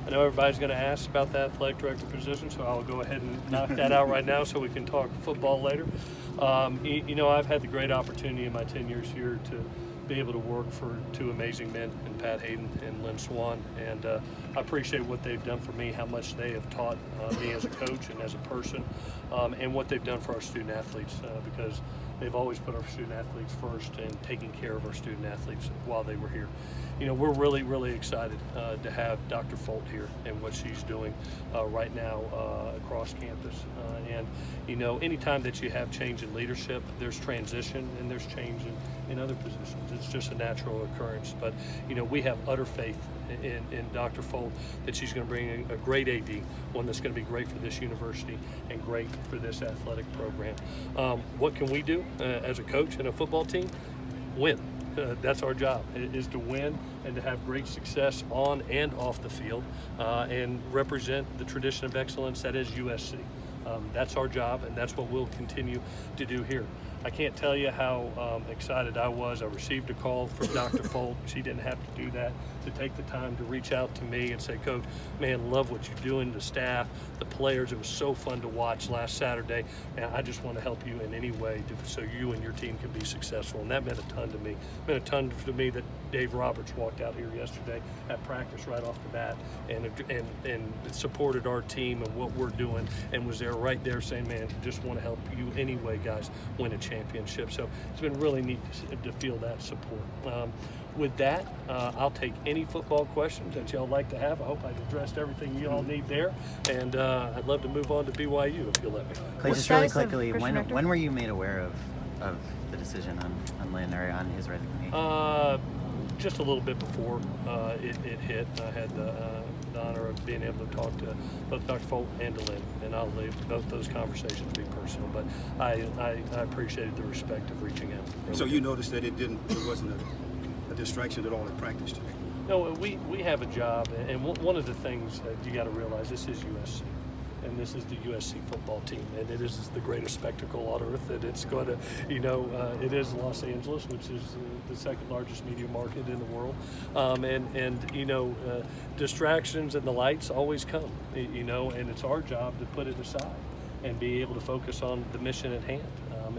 I know everybody's going to ask about the athletic director position, so I'll go ahead and knock that out right now so we can talk football later. I've had the great opportunity in my 10 years here to be able to work for two amazing men, in Pat Helton and Lynn Swann, and I appreciate what they've done for me, how much they have taught me as a coach and as a person, and what they've done for our student athletes, because they've always put our student athletes first and taking care of our student athletes while they were here. We're really, really excited to have Dr. Folt here and what she's doing right now across campus. Anytime that you have change in leadership, there's transition and there's change in other positions. It's just a natural occurrence. But, we have utter faith in Dr. Folt that she's going to bring a great AD, one that's going to be great for this university and great for this athletic program. What can we do as a coach and a football team? Win. That's our job, is to win and to have great success on and off the field and represent the tradition of excellence that is USC. That's our job, and that's what we'll continue to do here. I can't tell you how excited I was. I received a call from Dr. Folt. She didn't have to do that, to take the time to reach out to me and say, Coach, man, love what you're doing, the staff, the players. It was so fun to watch last Saturday, and I just want to help you in any way so you and your team can be successful. And that meant a ton to me. It meant a ton to me that Dave Roberts walked out here yesterday at practice right off the bat and supported our team and what we're doing and was there right there saying, man, just want to help you anyway, guys, win a championship. So it's been really neat to feel that support. With that, I'll take any football questions that y'all like to have. I hope I've addressed everything you all need there, and I'd love to move on to BYU if you'll let me. Clay, just really quickly, when were you made aware of the decision on Lynn or on his resignation? Just a little bit before it hit. I had the honor of being able to talk to both Dr. Folt and to Lynn, and I'll leave both those conversations be personal, but I appreciated the respect of reaching out. Really. So you noticed that it wasn't a distraction at all at practice today? No, we have a job, and one of the things that you got to realize, this is USC. And this is the USC football team, and it is the greatest spectacle on earth. And it's going to, it is Los Angeles, which is the second largest media market in the world. Distractions and the lights always come, and it's our job to put it aside and be able to focus on the mission at hand.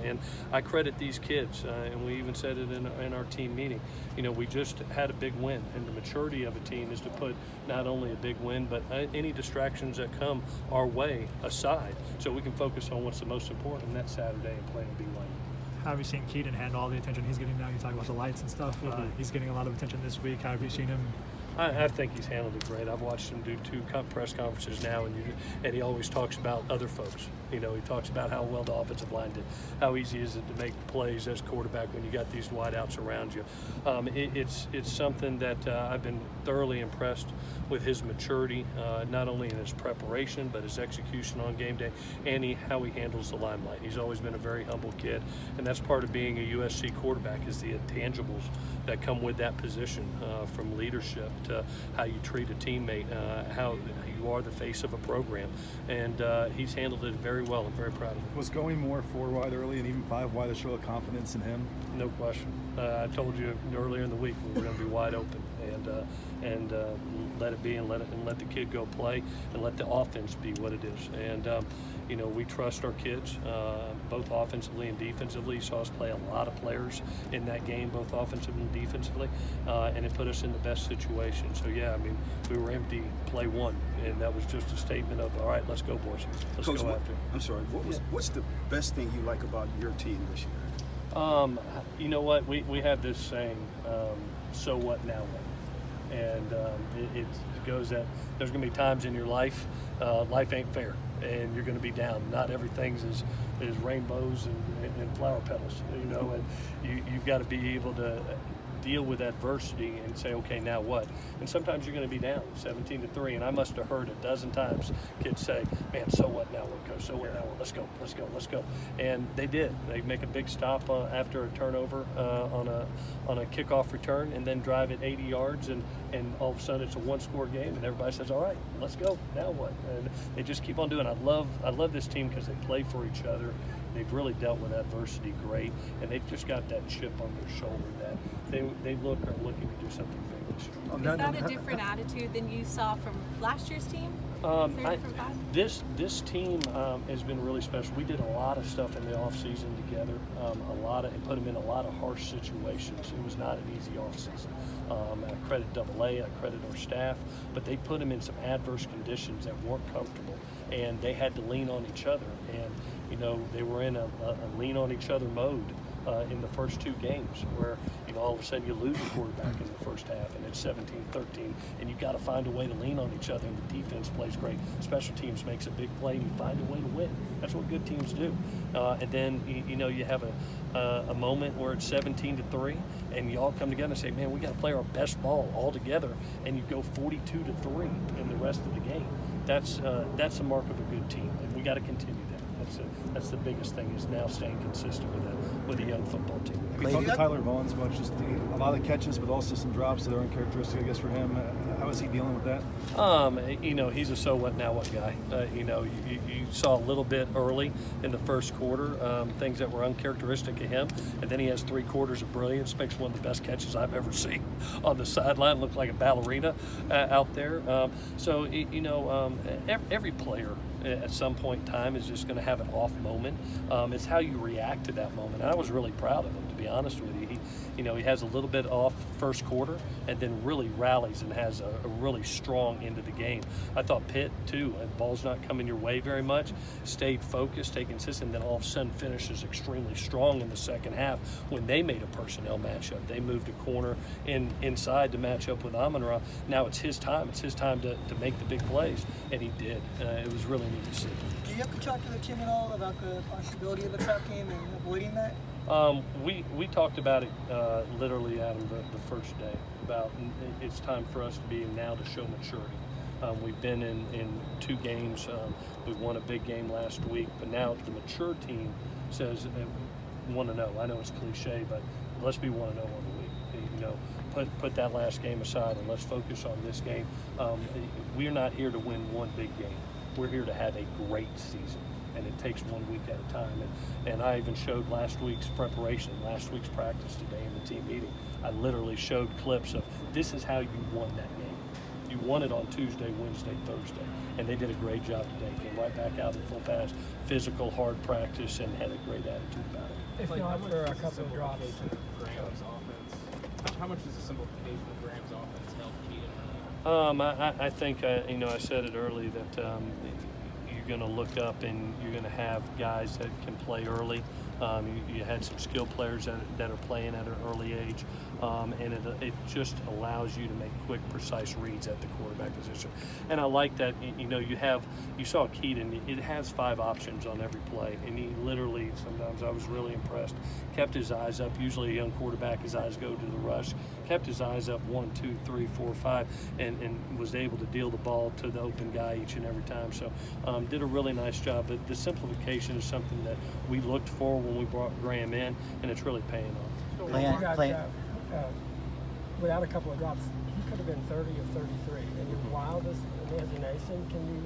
And I credit these kids, and we even said it in our team meeting. We just had a big win, and the maturity of a team is to put not only a big win, but any distractions that come our way aside, so we can focus on what's the most important, and that's Saturday and playing BYU. How have you seen Keaton handle all the attention he's getting now? You talk about the lights and stuff. He's getting a lot of attention this week. How have you seen him? I think he's handled it great. I've watched him do 2 press conferences now, and he always talks about other folks. He talks about how well the offensive line did, how easy is it to make plays as quarterback when you got these wideouts around you. It's something that I've been thoroughly impressed with his maturity, not only in his preparation, but his execution on game day, and how he handles the limelight. He's always been a very humble kid, and that's part of being a USC quarterback, is the intangibles that come with that position, from leadership to how you treat a teammate, how you are the face of a program, and he's handled it very well. I'm very proud of him. Was going more 4 wide early and even 5 wide a show of confidence in him? No question. I told you earlier in the week we were going to be wide open, and let it be, and let the kid go play, and let the offense be what it is. And we trust our kids, both offensively and defensively. You saw us play a lot of players in that game, both offensively and defensively, and it put us in the best situation. So yeah, we were empty play 1, and that was just a statement of, all right, let's go, boys. Let's Coach, go after it. I'm sorry. What's the best thing you like about your team this year? You know what? We have this saying, so what, now what? And it goes that there's going to be times in your life, life ain't fair, and you're going to be down. Not everything's is rainbows and flower petals, and you've got to be able to deal with adversity and say, okay, now what? And sometimes you're going to be down 17-3, and I must have heard a dozen times kids say, man, so what now, Coach? So what now? Let's go. And they did. They make a big stop after a turnover on a kickoff return, and then drive it 80 yards, and all of a sudden it's a 1-score game, and everybody says, all right, let's go. Now what? And they just keep on doing it. I love this team because they play for each other. They've really dealt with adversity great, and they've just got that chip on their shoulder that they are looking to do something big this year. Is that a different attitude than you saw from last year's team? Is there a different vibe? This team has been really special. We did a lot of stuff in the off season together, and put them in a lot of harsh situations. It was not an easy off season. I credit AA, I credit our staff, but they put them in some adverse conditions that weren't comfortable, and they had to lean on each other. And they were in a lean on each other mode in the first 2 games, where all of a sudden you lose a quarterback in the first half and it's 17-13, and you've got to find a way to lean on each other, and the defense plays great. Special teams makes a big play and you find a way to win. That's what good teams do. And then you have a moment where it's 17-3 and you all come together and say, man, we got to play our best ball all together, and you go 42-3 in the rest of the game. That's the mark of a good team, and we got to continue that. That's the biggest thing, is now staying consistent with a young football team. We talked to Tyler Vaughns about just a lot of catches, but also some drops that are uncharacteristic, I guess, for him. How is he dealing with that? He's a so what now what guy. You saw a little bit early in the first quarter, things that were uncharacteristic of him, and then he has 3 quarters of brilliance, makes one of the best catches I've ever seen on the sideline, looked like a ballerina out there. Every player at some point in time is just going to have an off moment. It's how you react to that moment. And I was really proud of him, to be honest with you. He has a little bit off first quarter and then really rallies and has a really strong end of the game. I thought Pitt too, the ball's not coming your way very much, stayed focused, stayed consistent, then all of a sudden finishes extremely strong in the second half when they made a personnel matchup. They moved a corner inside to match up with Amon-Ra. Now it's his time. It's his time to make the big plays, and he did. It was really neat to see. Do you have to talk to the team at all about the possibility of a trap game and avoiding that? We talked about it literally, Adam, the first day, about it's time for us to be now to show maturity. We've been in 2 games. We won a big game last week, but now the mature team says 1-0. I know it's cliche, but let's be 1-0 on the week. Put that last game aside and let's focus on this game. We're not here to win one big game. We're here to have a great season, and it takes 1 week at a time. And I even showed last week's preparation, last week's practice today in the team meeting. I literally showed clips of this is how you won that game. You won it on Tuesday, Wednesday, Thursday, and they did a great job today. Came right back out in full pass, physical, hard practice, and had a great attitude about it. If not for a couple of drops. How much does the simplification of Graham's offense help Keaton? I think I said it early that you're going to look up and you're going to have guys that can play early. You had some skilled players that are playing at an early age, and it just allows you to make quick, precise reads at the quarterback position. And I like that. You saw Keaton. It has 5 options on every play, and he literally, sometimes I was really impressed, kept his eyes up. Usually a young quarterback, his eyes go to the rush. Kept his eyes up 1, 2, 3, 4, 5, and was able to deal the ball to the open guy each and every time. So did a really nice job. But the simplification is something that we looked for when we brought Graham in, and it's really paying off. Without a couple of drops, he could have been 30 of 33. In your wildest imagination, can you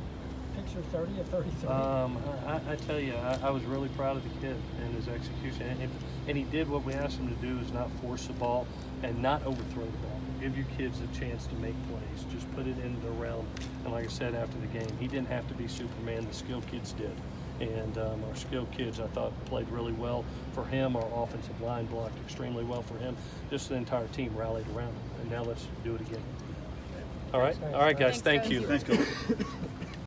picture 30 of 33? I tell you, I was really proud of the kid and his execution. And he did what we asked him to do, is not force the ball and not overthrow the ball. Give your kids a chance to make plays. Just put it in the realm. And like I said after the game, he didn't have to be Superman. The skilled kids did. And our skilled kids, I thought, played really well for him. Our offensive line blocked extremely well for him. Just the entire team rallied around him. And now let's do it again. All right? All right, guys. Thank you. Thanks, Coach.